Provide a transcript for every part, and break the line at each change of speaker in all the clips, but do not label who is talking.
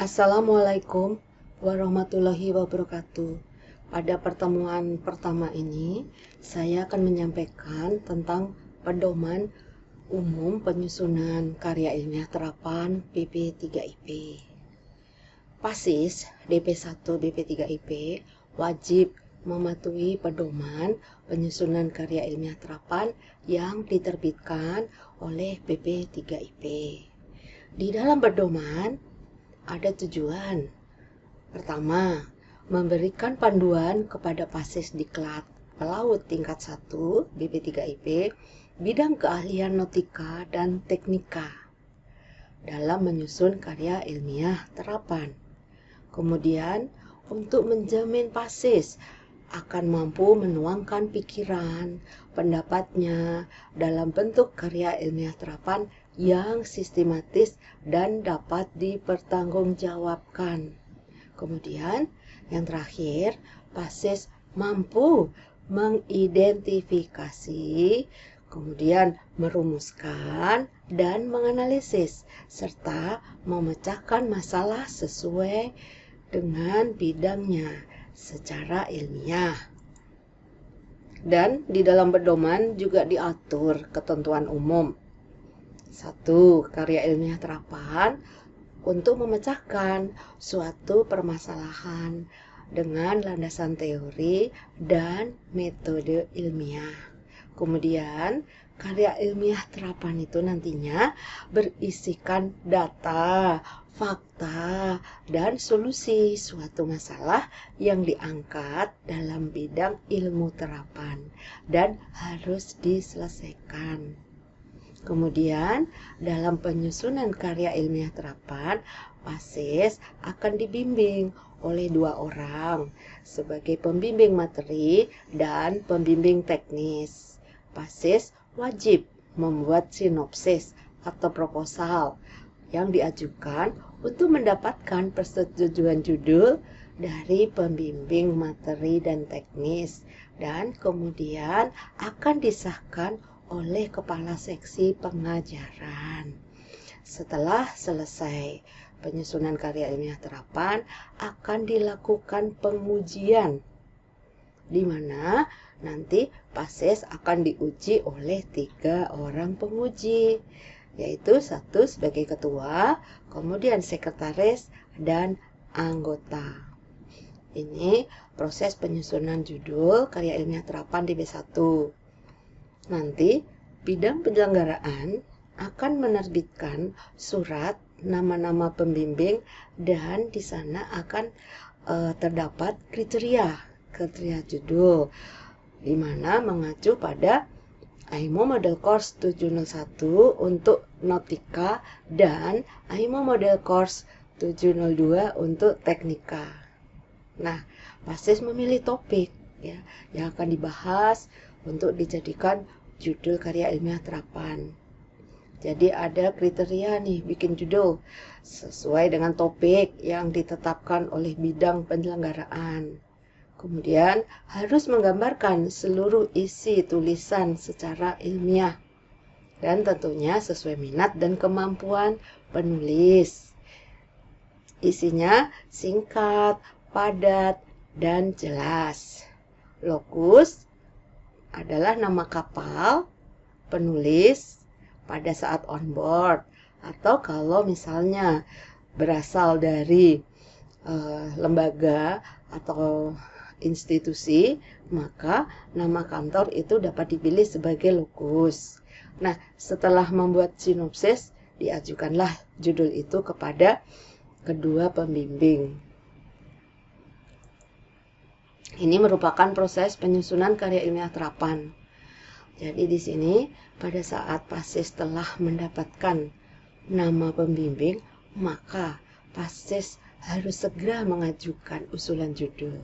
Assalamualaikum warahmatullahi wabarakatuh. Pada pertemuan pertama ini, saya akan menyampaikan tentang pedoman umum penyusunan karya ilmiah terapan BP3IP. Pasis DP1 BP3IP wajib mematuhi pedoman penyusunan karya ilmiah terapan yang diterbitkan oleh BP3IP. Di dalam pedoman ada tujuan. Pertama, memberikan panduan kepada Pasis Diklat Pelaut tingkat 1 BP3IP bidang keahlian notika dan teknika dalam menyusun karya ilmiah terapan. Kemudian, untuk menjamin Pasis akan mampu menuangkan pikiran, pendapatnya dalam bentuk karya ilmiah terapan yang sistematis dan dapat dipertanggungjawabkan. Kemudian, yang terakhir, Pasis mampu mengidentifikasi, kemudian merumuskan dan menganalisis, serta memecahkan masalah sesuai dengan bidangnya secara ilmiah. Dan di dalam pedoman juga diatur ketentuan umum. 1. Karya ilmiah terapan untuk memecahkan suatu permasalahan dengan landasan teori dan metode ilmiah. Kemudian, karya ilmiah terapan itu nantinya berisikan data, fakta, dan solusi suatu masalah yang diangkat dalam bidang ilmu terapan dan harus diselesaikan. Kemudian, dalam penyusunan karya ilmiah terapan, Pasis akan dibimbing oleh 2 orang sebagai pembimbing materi dan pembimbing teknis. Pasis wajib membuat sinopsis atau proposal yang diajukan untuk mendapatkan persetujuan judul dari pembimbing materi dan teknis, dan kemudian akan disahkan oleh kepala seksi pengajaran. Setelah selesai penyusunan karya ilmiah terapan, akan dilakukan pengujian, di mana nanti Pasis akan diuji oleh 3 orang penguji, yaitu 1 sebagai ketua, kemudian sekretaris, dan anggota. Ini proses penyusunan judul karya ilmiah terapan di B1. Nanti bidang penyelenggaraan akan menerbitkan surat nama-nama pembimbing, dan di sana akan terdapat kriteria judul, di mana mengacu pada AIMO Model Course 701 untuk Nautika dan AIMO Model Course 702 untuk Teknika. Nah, Pasis memilih topik ya yang akan dibahas untuk dijadikan judul karya ilmiah terapan. Jadi ada kriteria nih bikin judul sesuai dengan topik yang ditetapkan oleh bidang penyelenggaraan. Kemudian harus menggambarkan seluruh isi tulisan secara ilmiah dan tentunya sesuai minat dan kemampuan penulis. Isinya singkat, padat, dan jelas. Lokus adalah nama kapal penulis pada saat on board, atau kalau misalnya berasal dari lembaga atau institusi, maka nama kantor itu dapat dipilih sebagai lokus. Nah, setelah membuat sinopsis, diajukanlah judul itu kepada kedua pembimbing. Ini merupakan proses penyusunan karya ilmiah terapan. Jadi di sini pada saat Pasis telah mendapatkan nama pembimbing, maka Pasis harus segera mengajukan usulan judul,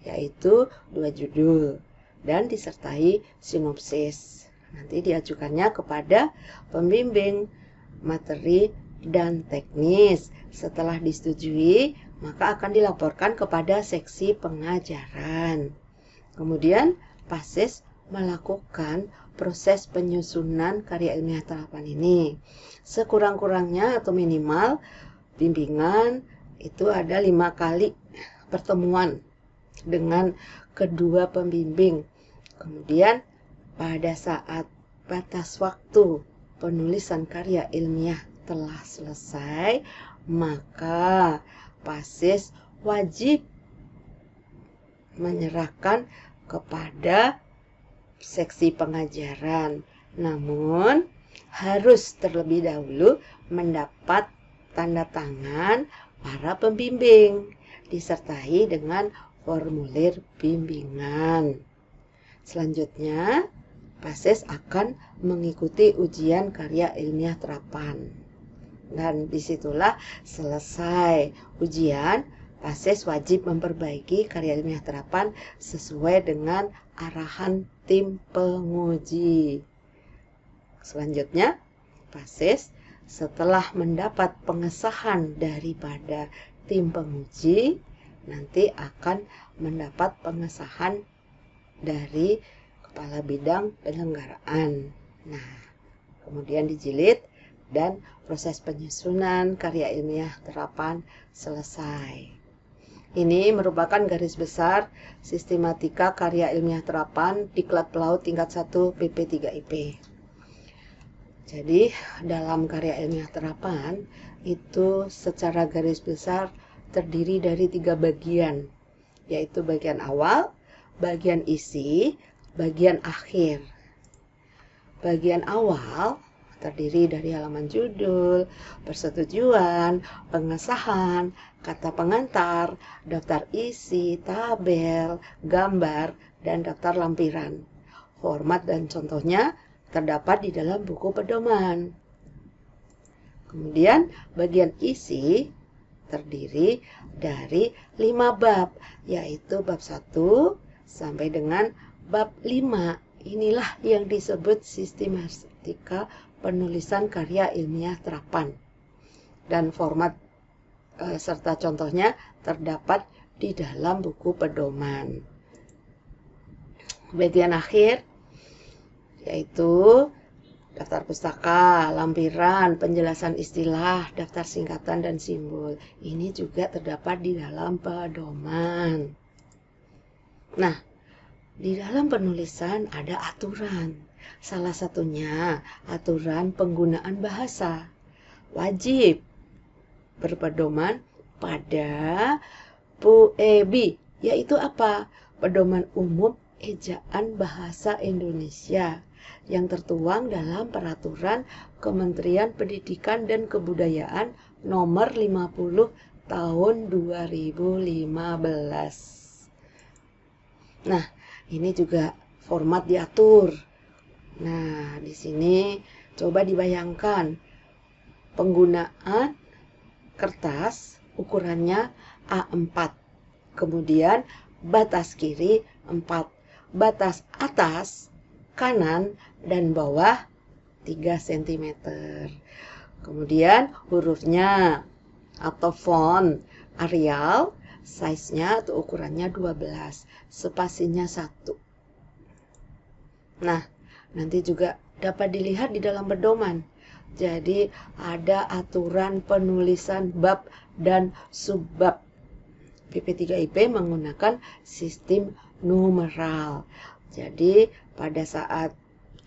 yaitu 2 judul dan disertai sinopsis. Nanti diajukannya kepada pembimbing materi dan teknis. Setelah disetujui, maka akan dilaporkan kepada seksi pengajaran. Kemudian Pasis melakukan proses penyusunan karya ilmiah terapan ini sekurang-kurangnya atau minimal bimbingan itu ada 5 kali pertemuan dengan kedua pembimbing. Kemudian pada saat batas waktu penulisan karya ilmiah telah selesai, maka PASIS wajib menyerahkan kepada seksi pengajaran. Namun, harus terlebih dahulu mendapat tanda tangan para pembimbing, disertai dengan formulir bimbingan. Selanjutnya, PASIS akan mengikuti ujian karya ilmiah terapan. Dan disitulah selesai ujian, PASIS wajib memperbaiki karya ilmiah terapan sesuai dengan arahan tim penguji. Selanjutnya, PASIS setelah mendapat pengesahan daripada tim penguji, nanti akan mendapat pengesahan dari kepala bidang penyelenggaraan. Nah, kemudian dijilid dan proses penyusunan karya ilmiah terapan selesai. Ini merupakan garis besar sistematika karya ilmiah terapan Diklat Pelaut tingkat 1 PP3IP. Jadi, dalam karya ilmiah terapan itu secara garis besar terdiri dari 3 bagian, yaitu bagian awal, bagian isi, bagian akhir. Bagian awal terdiri dari halaman judul, persetujuan, pengesahan, kata pengantar, daftar isi, tabel, gambar, dan daftar lampiran. Format dan contohnya terdapat di dalam buku pedoman. Kemudian bagian isi terdiri dari 5 bab, yaitu bab 1 sampai dengan bab 5. Inilah yang disebut sistematika penulisan karya ilmiah terapan. Dan format serta contohnya terdapat di dalam buku pedoman. Bagian akhir yaitu daftar pustaka, lampiran, penjelasan istilah, daftar singkatan dan simbol. Ini juga terdapat di dalam pedoman. Nah, di dalam penulisan ada aturan. Salah satunya aturan penggunaan bahasa. Wajib berpedoman pada PUEB, yaitu apa? Pedoman Umum Ejaan Bahasa Indonesia yang tertuang dalam Peraturan Kementerian Pendidikan dan Kebudayaan Nomor 50 Tahun 2015. Nah, ini juga format diatur. Nah, di sini coba dibayangkan penggunaan kertas ukurannya A4. Kemudian batas kiri 4, batas atas, kanan, dan bawah 3 cm. Kemudian hurufnya atau font Arial, size-nya atau ukurannya 12, spasinya 1. Nah, nanti juga dapat dilihat di dalam pedoman. Jadi ada aturan penulisan bab dan subbab. PP3IP menggunakan sistem numeral. Jadi pada saat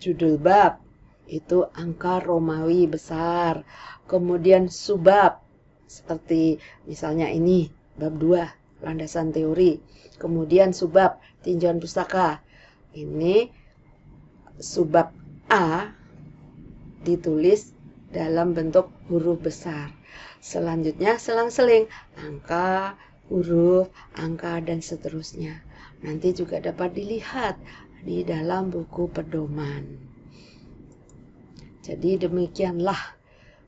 judul bab itu angka Romawi besar. Kemudian subbab seperti misalnya ini bab 2 landasan teori. Kemudian subbab tinjauan pustaka. Ini subbab A ditulis dalam bentuk huruf besar. Selanjutnya selang-seling angka, huruf, angka, dan seterusnya. Nanti juga dapat dilihat di dalam buku pedoman. Jadi demikianlah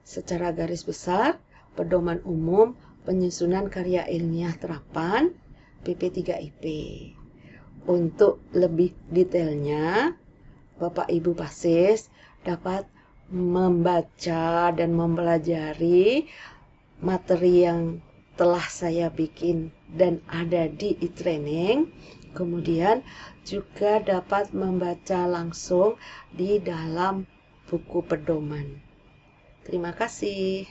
secara garis besar pedoman umum penyusunan karya ilmiah terapan PP3IP. Untuk lebih detailnya, Bapak Ibu PASIS dapat membaca dan mempelajari materi yang telah saya bikin dan ada di e-training. Kemudian juga dapat membaca langsung di dalam buku pedoman. Terima kasih.